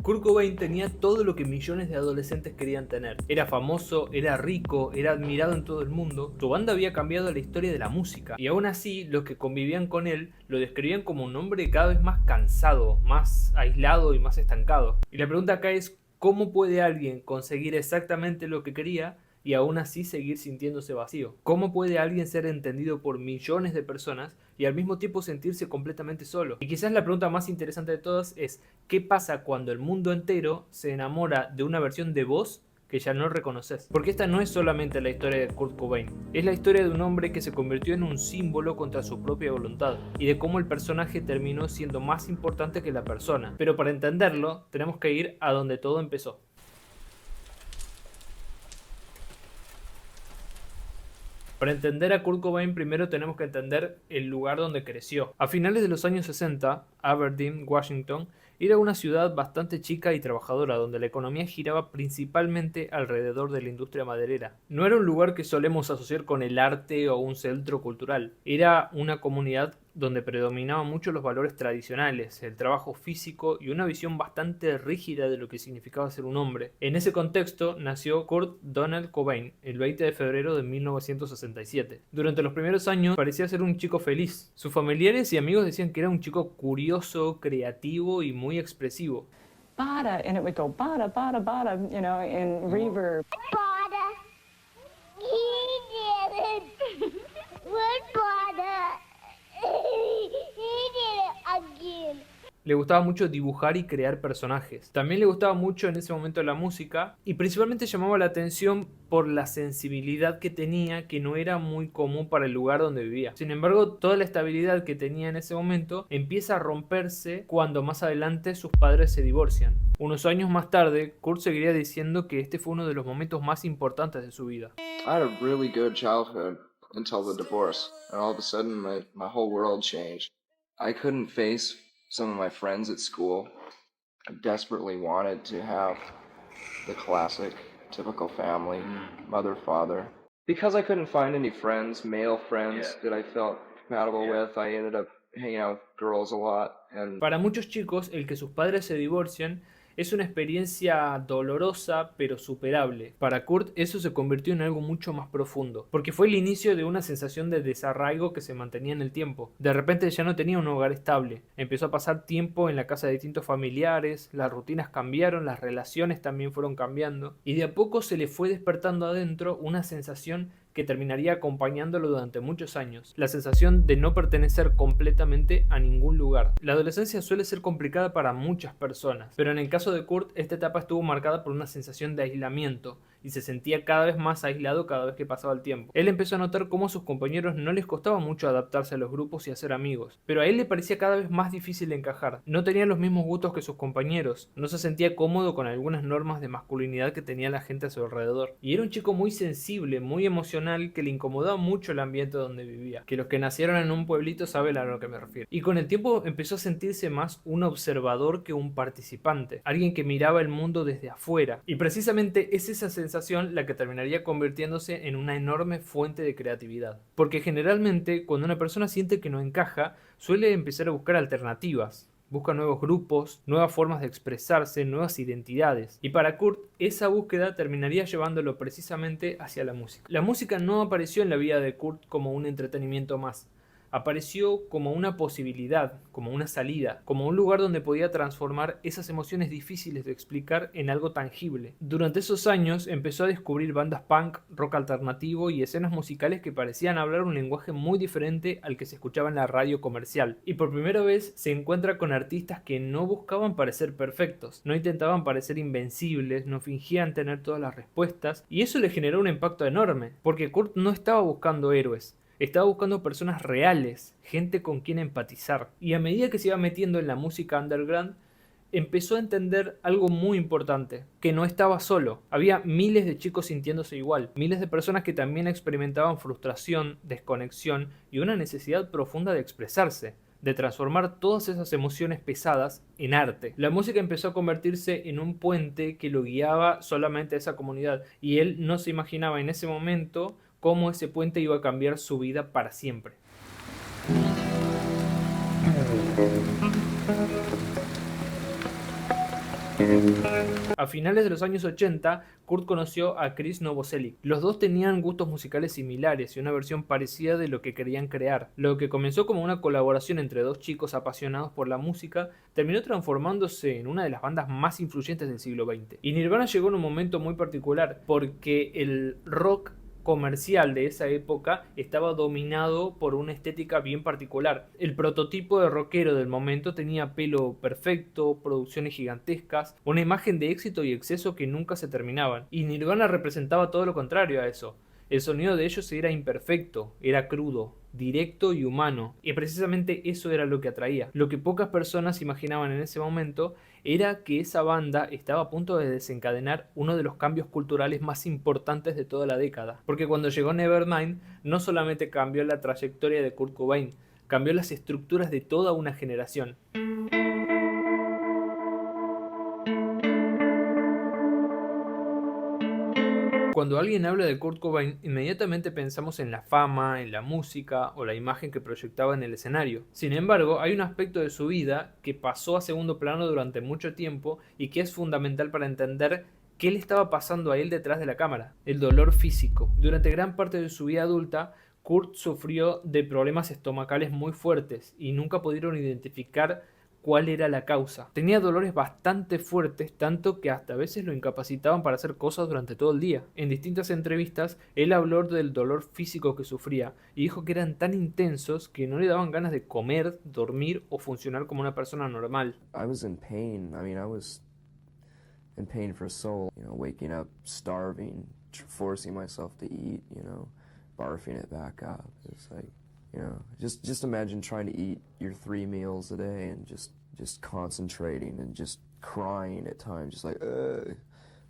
Kurt Cobain tenía todo lo que millones de adolescentes querían tener. Era famoso, era rico, era admirado en todo el mundo. Su banda había cambiado la historia de la música. Y aún así, los que convivían con él lo describían como un hombre cada vez más cansado, más aislado y más estancado. Y la pregunta acá es, ¿cómo puede alguien conseguir exactamente lo que quería y aún así seguir sintiéndose vacío? ¿Cómo puede alguien ser entendido por millones de personas y al mismo tiempo sentirse completamente solo? Y quizás la pregunta más interesante de todas es, ¿qué pasa cuando el mundo entero se enamora de una versión de vos que ya no reconoces? Porque esta no es solamente la historia de Kurt Cobain, es la historia de un hombre que se convirtió en un símbolo contra su propia voluntad y de cómo el personaje terminó siendo más importante que la persona. Pero para entenderlo, tenemos que ir a donde todo empezó. Para entender a Kurt Cobain primero tenemos que entender el lugar donde creció. A finales de los años 60, Aberdeen, Washington, era una ciudad bastante chica y trabajadora donde la economía giraba principalmente alrededor de la industria maderera. No era un lugar que solemos asociar con el arte o un centro cultural, era una comunidad donde predominaban mucho los valores tradicionales, el trabajo físico y una visión bastante rígida de lo que significaba ser un hombre. En ese contexto nació Kurt Donald Cobain el 20 de febrero de 1967. Durante los primeros años parecía ser un chico feliz. Sus familiares y amigos decían que era un chico curioso, creativo y muy expresivo. Bada, and it would go bada, bada, bada, in reverb. Father, he did it. Good father. He did it again. Le gustaba mucho dibujar y crear personajes. También le gustaba mucho en ese momento la música y principalmente llamaba la atención por la sensibilidad que tenía, que no era muy común para el lugar donde vivía. Sin embargo, toda la estabilidad que tenía en ese momento empieza a romperse cuando más adelante sus padres se divorcian. Unos años más tarde, Kurt seguiría diciendo que este fue uno de los momentos más importantes de su vida. I had a really good childhood until the divorce, and all of a sudden my whole world changed. I couldn't face some of my friends at school. I desperately wanted to have the classic, typical family, mother, father. Because I couldn't find any friends, male friends, that I felt compatible with, I ended up hanging out with girls a lot. And Para muchos chicos, el que sus padres se divorcian es una experiencia dolorosa pero superable. Para Kurt eso se convirtió en algo mucho más profundo, porque fue el inicio de una sensación de desarraigo que se mantenía en el tiempo. De repente ya no tenía un hogar estable, empezó a pasar tiempo en la casa de distintos familiares, las rutinas cambiaron, las relaciones también fueron cambiando, y de a poco se le fue despertando adentro una sensación que terminaría acompañándolo durante muchos años, la sensación de no pertenecer completamente a ningún lugar. La adolescencia suele ser complicada para muchas personas, pero en el caso de Kurt, esta etapa estuvo marcada por una sensación de aislamiento, y se sentía cada vez más aislado cada vez que pasaba el tiempo. Él empezó a notar cómo a sus compañeros no les costaba mucho adaptarse a los grupos y hacer amigos, pero a él le parecía cada vez más difícil encajar. No tenía los mismos gustos que sus compañeros, no se sentía cómodo con algunas normas de masculinidad que tenía la gente a su alrededor, y era un chico muy sensible, muy emocional, que le incomodaba mucho el ambiente donde vivía. Que los que nacieron en un pueblito saben a lo que me refiero. Y con el tiempo empezó a sentirse más un observador que un participante, alguien que miraba el mundo desde afuera, y precisamente es esa sensación la que terminaría convirtiéndose en una enorme fuente de creatividad. Porque generalmente cuando una persona siente que no encaja, suele empezar a buscar alternativas. Busca nuevos grupos, nuevas formas de expresarse, nuevas identidades. Y para Kurt, esa búsqueda terminaría llevándolo precisamente hacia la música. La música no apareció en la vida de Kurt como un entretenimiento más. Apareció como una posibilidad, como una salida, como un lugar donde podía transformar esas emociones difíciles de explicar en algo tangible. Durante esos años empezó a descubrir bandas punk, rock alternativo y escenas musicales que parecían hablar un lenguaje muy diferente al que se escuchaba en la radio comercial. Y por primera vez se encuentra con artistas que no buscaban parecer perfectos, no intentaban parecer invencibles, no fingían tener todas las respuestas, y eso le generó un impacto enorme, porque Kurt no estaba buscando héroes. Estaba buscando personas reales, gente con quien empatizar. Y a medida que se iba metiendo en la música underground, empezó a entender algo muy importante, que no estaba solo. Había miles de chicos sintiéndose igual, miles de personas que también experimentaban frustración, desconexión y una necesidad profunda de expresarse, de transformar todas esas emociones pesadas en arte. La música empezó a convertirse en un puente que lo guiaba solamente a esa comunidad, y él no se imaginaba en ese momento cómo ese puente iba a cambiar su vida para siempre. A finales de los años 80, Kurt conoció a Chris Novoselic. Los dos tenían gustos musicales similares y una versión parecida de lo que querían crear. Lo que comenzó como una colaboración entre dos chicos apasionados por la música terminó transformándose en una de las bandas más influyentes del siglo XX. Y Nirvana llegó en un momento muy particular porque el rock comercial de esa época estaba dominado por una estética bien particular. El prototipo de rockero del momento tenía pelo perfecto, producciones gigantescas, una imagen de éxito y exceso que nunca se terminaban. Y Nirvana representaba todo lo contrario a eso. El sonido de ellos era imperfecto, era crudo, directo y humano, y precisamente eso era lo que atraía. Lo que pocas personas imaginaban en ese momento era que esa banda estaba a punto de desencadenar uno de los cambios culturales más importantes de toda la década, porque cuando llegó Nevermind no solamente cambió la trayectoria de Kurt Cobain, cambió las estructuras de toda una generación. Cuando alguien habla de Kurt Cobain, inmediatamente pensamos en la fama, en la música o la imagen que proyectaba en el escenario. Sin embargo, hay un aspecto de su vida que pasó a segundo plano durante mucho tiempo y que es fundamental para entender qué le estaba pasando a él detrás de la cámara: el dolor físico. Durante gran parte de su vida adulta, Kurt sufrió de problemas estomacales muy fuertes y nunca pudieron identificar cuál era la causa. Tenía dolores bastante fuertes, tanto que hasta a veces lo incapacitaban para hacer cosas durante todo el día. En distintas entrevistas, él habló del dolor físico que sufría y dijo que eran tan intensos que no le daban ganas de comer, dormir o funcionar como una persona normal. I was in pain. I mean, I was in pain for so, waking up starving, forcing myself to eat, barfing it back up. It's like, just imagine trying to eat your 3 meals a day and just concentrating and just crying at times, just like,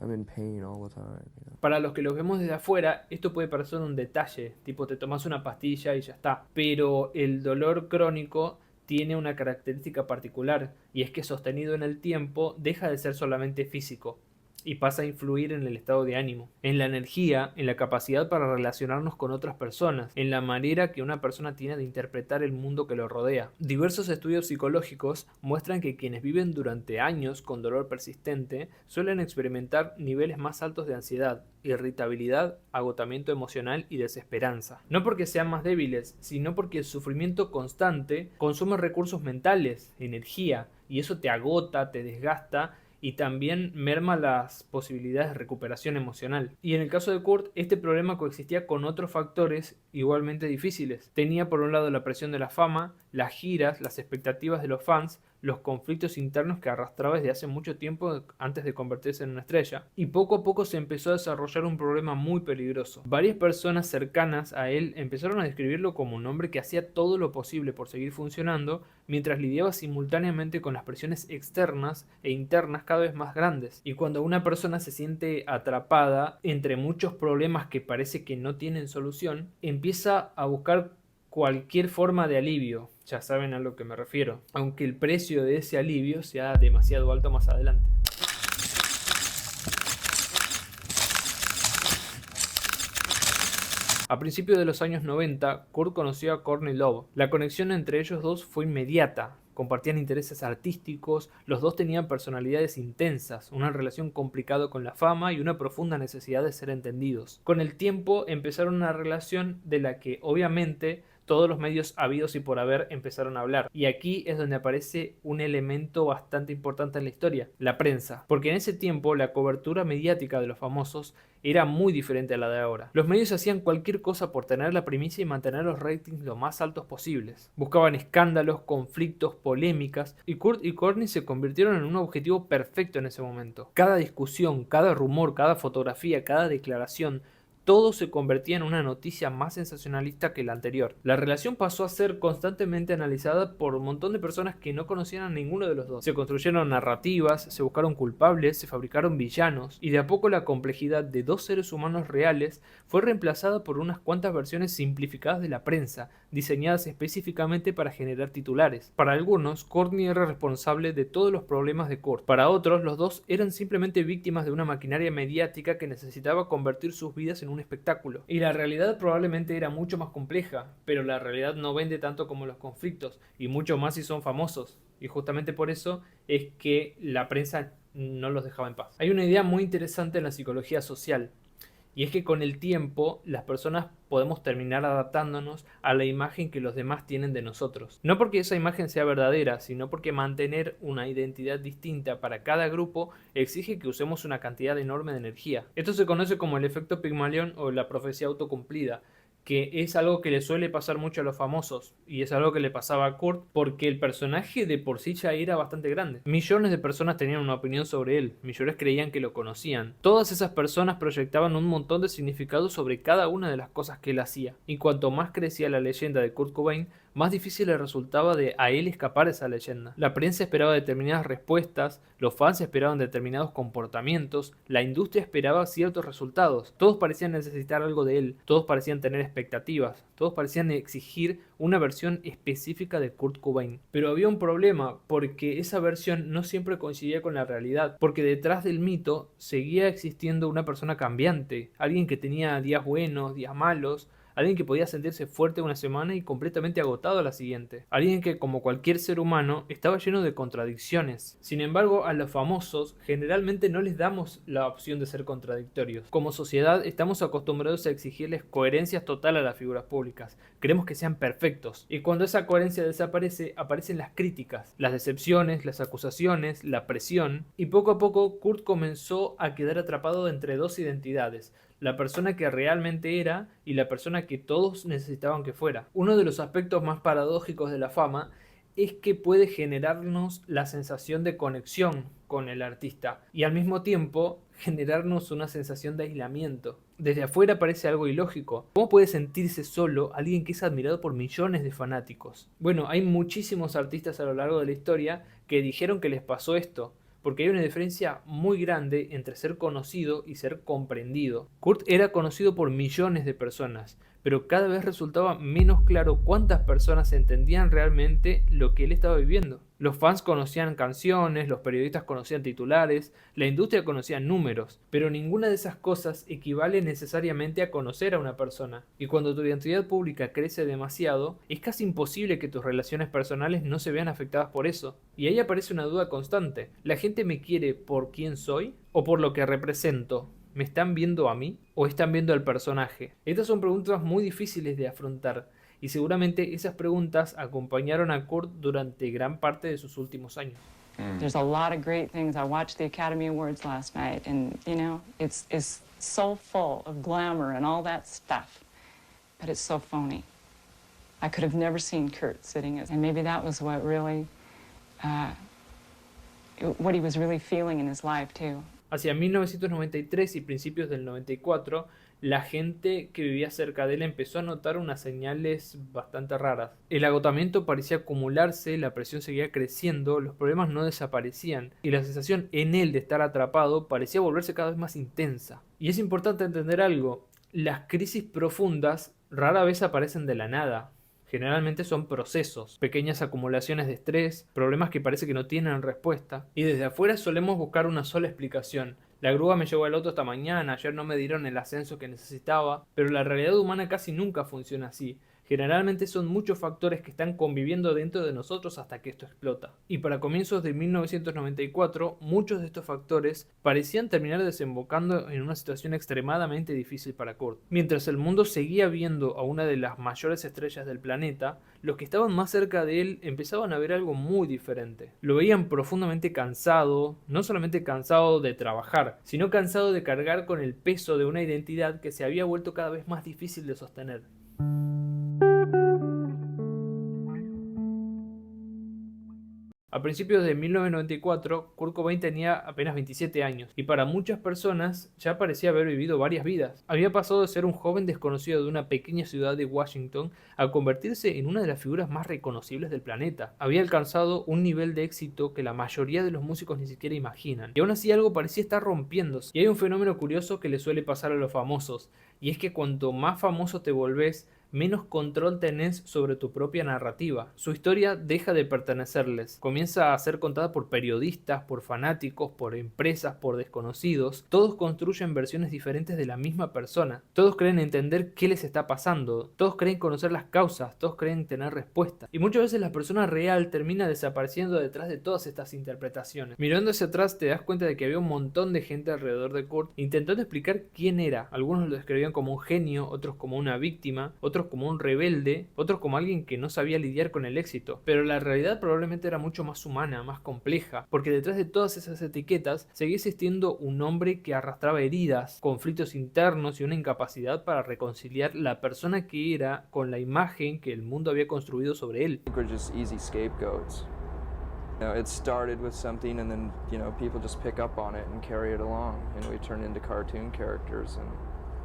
I'm in pain all the time. Para los que los vemos desde afuera, esto puede parecer un detalle, tipo te tomas una pastilla y ya está. Pero el dolor crónico tiene una característica particular, y es que sostenido en el tiempo deja de ser solamente físico y pasa a influir en el estado de ánimo, en la energía, en la capacidad para relacionarnos con otras personas, en la manera que una persona tiene de interpretar el mundo que lo rodea. Diversos estudios psicológicos muestran que quienes viven durante años con dolor persistente suelen experimentar niveles más altos de ansiedad, irritabilidad, agotamiento emocional y desesperanza. No porque sean más débiles, sino porque el sufrimiento constante consume recursos mentales, energía, y eso te agota, te desgasta y también merma las posibilidades de recuperación emocional. Y en el caso de Kurt, este problema coexistía con otros factores igualmente difíciles. Tenía por un lado la presión de la fama, las giras, las expectativas de los fans, los conflictos internos que arrastraba desde hace mucho tiempo antes de convertirse en una estrella. Y poco a poco se empezó a desarrollar un problema muy peligroso. Varias personas cercanas a él empezaron a describirlo como un hombre que hacía todo lo posible por seguir funcionando, mientras lidiaba simultáneamente con las presiones externas e internas cada vez más grandes. Y cuando una persona se siente atrapada entre muchos problemas que parece que no tienen solución, empieza a buscar cualquier forma de alivio. Ya saben a lo que me refiero, aunque el precio de ese alivio sea demasiado alto más adelante. A principios de los años 90, Kurt conoció a Courtney Love. La conexión entre ellos dos fue inmediata. Compartían intereses artísticos, los dos tenían personalidades intensas, una relación complicada con la fama y una profunda necesidad de ser entendidos. Con el tiempo empezaron una relación de la que obviamente todos los medios habidos y por haber empezaron a hablar. Y aquí es donde aparece un elemento bastante importante en la historia: la prensa. Porque en ese tiempo la cobertura mediática de los famosos era muy diferente a la de ahora. Los medios hacían cualquier cosa por tener la primicia y mantener los ratings lo más altos posibles. Buscaban escándalos, conflictos, polémicas, y Kurt y Courtney se convirtieron en un objetivo perfecto en ese momento. Cada discusión, cada rumor, cada fotografía, cada declaración, todo se convertía en una noticia más sensacionalista que la anterior. La relación pasó a ser constantemente analizada por un montón de personas que no conocían a ninguno de los dos. Se construyeron narrativas, se buscaron culpables, se fabricaron villanos, y de a poco la complejidad de dos seres humanos reales fue reemplazada por unas cuantas versiones simplificadas de la prensa, diseñadas específicamente para generar titulares. Para algunos, Courtney era responsable de todos los problemas de Kurt. Para otros, los dos eran simplemente víctimas de una maquinaria mediática que necesitaba convertir sus vidas en un espectáculo. Y la realidad probablemente era mucho más compleja, pero la realidad no vende tanto como los conflictos, y mucho más si son famosos. Y justamente por eso es que la prensa no los dejaba en paz. Hay una idea muy interesante en la psicología social, y es que con el tiempo las personas podemos terminar adaptándonos a la imagen que los demás tienen de nosotros. No porque esa imagen sea verdadera, sino porque mantener una identidad distinta para cada grupo exige que usemos una cantidad enorme de energía. Esto se conoce como el efecto Pigmalión o la profecía autocumplida, que es algo que le suele pasar mucho a los famosos, y es algo que le pasaba a Kurt porque el personaje de por sí ya era bastante grande. Millones de personas tenían una opinión sobre él, millones creían que lo conocían. Todas esas personas proyectaban un montón de significado sobre cada una de las cosas que él hacía, y cuanto más crecía la leyenda de Kurt Cobain, más difícil le resultaba a él escapar de esa leyenda. La prensa esperaba determinadas respuestas, los fans esperaban determinados comportamientos, la industria esperaba ciertos resultados, todos parecían necesitar algo de él, todos parecían tener expectativas, todos parecían exigir una versión específica de Kurt Cobain. Pero había un problema, porque esa versión no siempre coincidía con la realidad, porque detrás del mito seguía existiendo una persona cambiante, alguien que tenía días buenos, días malos, alguien que podía sentirse fuerte una semana y completamente agotado a la siguiente. Alguien que, como cualquier ser humano, estaba lleno de contradicciones. Sin embargo, a los famosos generalmente no les damos la opción de ser contradictorios. Como sociedad estamos acostumbrados a exigirles coherencia total a las figuras públicas. Queremos que sean perfectos. Y cuando esa coherencia desaparece, aparecen las críticas, las decepciones, las acusaciones, la presión. Y poco a poco Kurt comenzó a quedar atrapado entre dos identidades: la persona que realmente era y la persona que todos necesitaban que fuera. Uno de los aspectos más paradójicos de la fama es que puede generarnos la sensación de conexión con el artista y al mismo tiempo generarnos una sensación de aislamiento. Desde afuera parece algo ilógico. ¿Cómo puede sentirse solo alguien que es admirado por millones de fanáticos? Bueno, hay muchísimos artistas a lo largo de la historia que dijeron que les pasó esto, porque hay una diferencia muy grande entre ser conocido y ser comprendido. Kurt era conocido por millones de personas, pero cada vez resultaba menos claro cuántas personas entendían realmente lo que él estaba viviendo. Los fans conocían canciones, los periodistas conocían titulares, la industria conocía números, pero ninguna de esas cosas equivale necesariamente a conocer a una persona. Y cuando tu identidad pública crece demasiado, es casi imposible que tus relaciones personales no se vean afectadas por eso. Y ahí aparece una duda constante: ¿la gente me quiere por quién soy o por lo que represento? ¿Me están viendo a mí o están viendo al personaje? Estas son preguntas muy difíciles de afrontar, y seguramente esas preguntas acompañaron a Kurt durante gran parte de sus últimos años. There's a lot of great things. I watched the Academy Awards last night, and you know, it's so full of glamour and all that stuff, but it's so phony. I could have never seen Kurt sitting as, and maybe that was what really, what he was really feeling in his life too. Hacia 1993 y principios del 94, la gente que vivía cerca de él empezó a notar unas señales bastante raras. El agotamiento parecía acumularse, la presión seguía creciendo, los problemas no desaparecían y la sensación en él de estar atrapado parecía volverse cada vez más intensa. Y es importante entender algo: las crisis profundas rara vez aparecen de la nada. Generalmente son procesos, pequeñas acumulaciones de estrés, problemas que parece que no tienen respuesta, y desde afuera solemos buscar una sola explicación. La grúa me llevó al auto esta mañana, ayer no me dieron el ascenso que necesitaba, pero la realidad humana casi nunca funciona así. Generalmente son muchos factores que están conviviendo dentro de nosotros hasta que esto explota. Y para comienzos de 1994, muchos de estos factores parecían terminar desembocando en una situación extremadamente difícil para Kurt. Mientras el mundo seguía viendo a una de las mayores estrellas del planeta, los que estaban más cerca de él empezaban a ver algo muy diferente. Lo veían profundamente cansado, no solamente cansado de trabajar, sino cansado de cargar con el peso de una identidad que se había vuelto cada vez más difícil de sostener. A principios de 1994, Kurt Cobain tenía apenas 27 años, y para muchas personas ya parecía haber vivido varias vidas. Había pasado de ser un joven desconocido de una pequeña ciudad de Washington a convertirse en una de las figuras más reconocibles del planeta. Había alcanzado un nivel de éxito que la mayoría de los músicos ni siquiera imaginan, y aún así algo parecía estar rompiéndose. Y hay un fenómeno curioso que le suele pasar a los famosos, y es que cuanto más famoso te volvés, menos control tenés sobre tu propia narrativa. Su historia deja de pertenecerles, comienza a ser contada por periodistas, por fanáticos, por empresas, por desconocidos. Todos construyen versiones diferentes de la misma persona. Todos creen entender qué les está pasando, todos creen conocer las causas, todos creen tener respuestas. Y muchas veces la persona real termina desapareciendo detrás de todas estas interpretaciones. Mirando hacia atrás te das cuenta de que había un montón de gente alrededor de Kurt intentando explicar quién era. Algunos lo describían como un genio, otros como una víctima, otros como un rebelde, otros como alguien que no sabía lidiar con el éxito. Pero la realidad probablemente era mucho más humana, más compleja, porque detrás de todas esas etiquetas seguía existiendo un hombre que arrastraba heridas, conflictos internos y una incapacidad para reconciliar la persona que era con la imagen que el mundo había construido sobre él. I think we're just easy scapegoats. You know, it started with something and then, you know, people just pick up on it and carry it along, and we turn into cartoon characters. And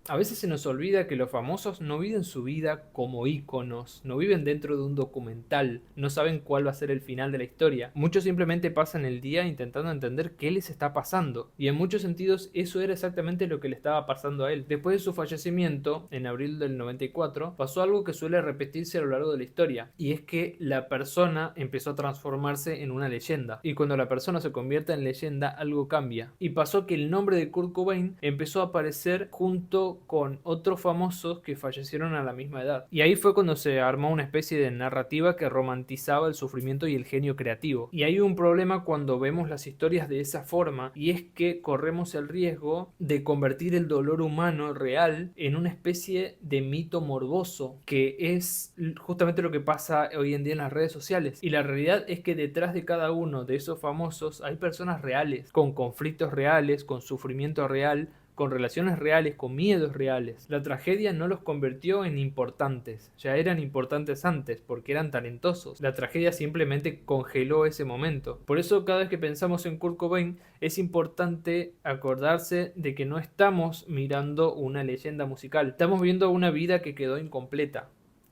A veces se nos olvida que los famosos no viven su vida como íconos, no viven dentro de un documental, no saben cuál va a ser el final de la historia. Muchos simplemente pasan el día intentando entender qué les está pasando, y en muchos sentidos eso era exactamente lo que le estaba pasando a él. Después de su fallecimiento, en abril del 94, pasó algo que suele repetirse a lo largo de la historia, y es que la persona empezó a transformarse en una leyenda, y cuando la persona se convierte en leyenda, algo cambia. Y pasó que el nombre de Kurt Cobain empezó a aparecer junto con otros famosos que fallecieron a la misma edad. Y ahí fue cuando se armó una especie de narrativa que romantizaba el sufrimiento y el genio creativo. Y hay un problema cuando vemos las historias de esa forma, y es que corremos el riesgo de convertir el dolor humano real en una especie de mito morboso, que es justamente lo que pasa hoy en día en las redes sociales. Y la realidad es que detrás de cada uno de esos famosos hay personas reales, con conflictos reales, con sufrimiento real, con relaciones reales, con miedos reales. La tragedia no los convirtió en importantes, ya eran importantes antes porque eran talentosos. La tragedia simplemente congeló ese momento. Por eso cada vez que pensamos en Kurt Cobain es importante acordarse de que no estamos mirando una leyenda musical, estamos viendo una vida que quedó incompleta,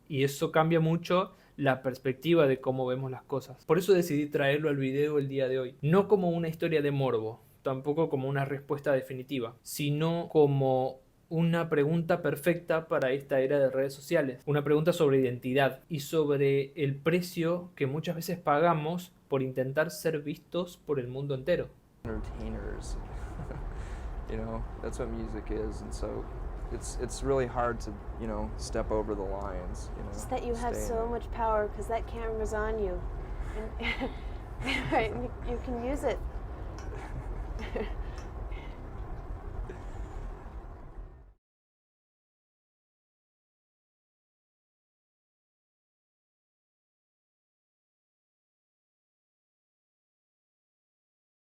y eso cambia mucho la perspectiva de cómo vemos las cosas. Por eso decidí traerlo al video el día de hoy, no como una historia de morbo, tampoco como una respuesta definitiva, sino como una pregunta perfecta para esta era de redes sociales. Una pregunta sobre identidad y sobre el precio que muchas veces pagamos por intentar ser vistos por el mundo entero. entertainers. You know, that's what music is, and so it's really hard to, you know, step over the lines, you know. It's that you have stay in so it. much power because that camera's on you. And right, you can use it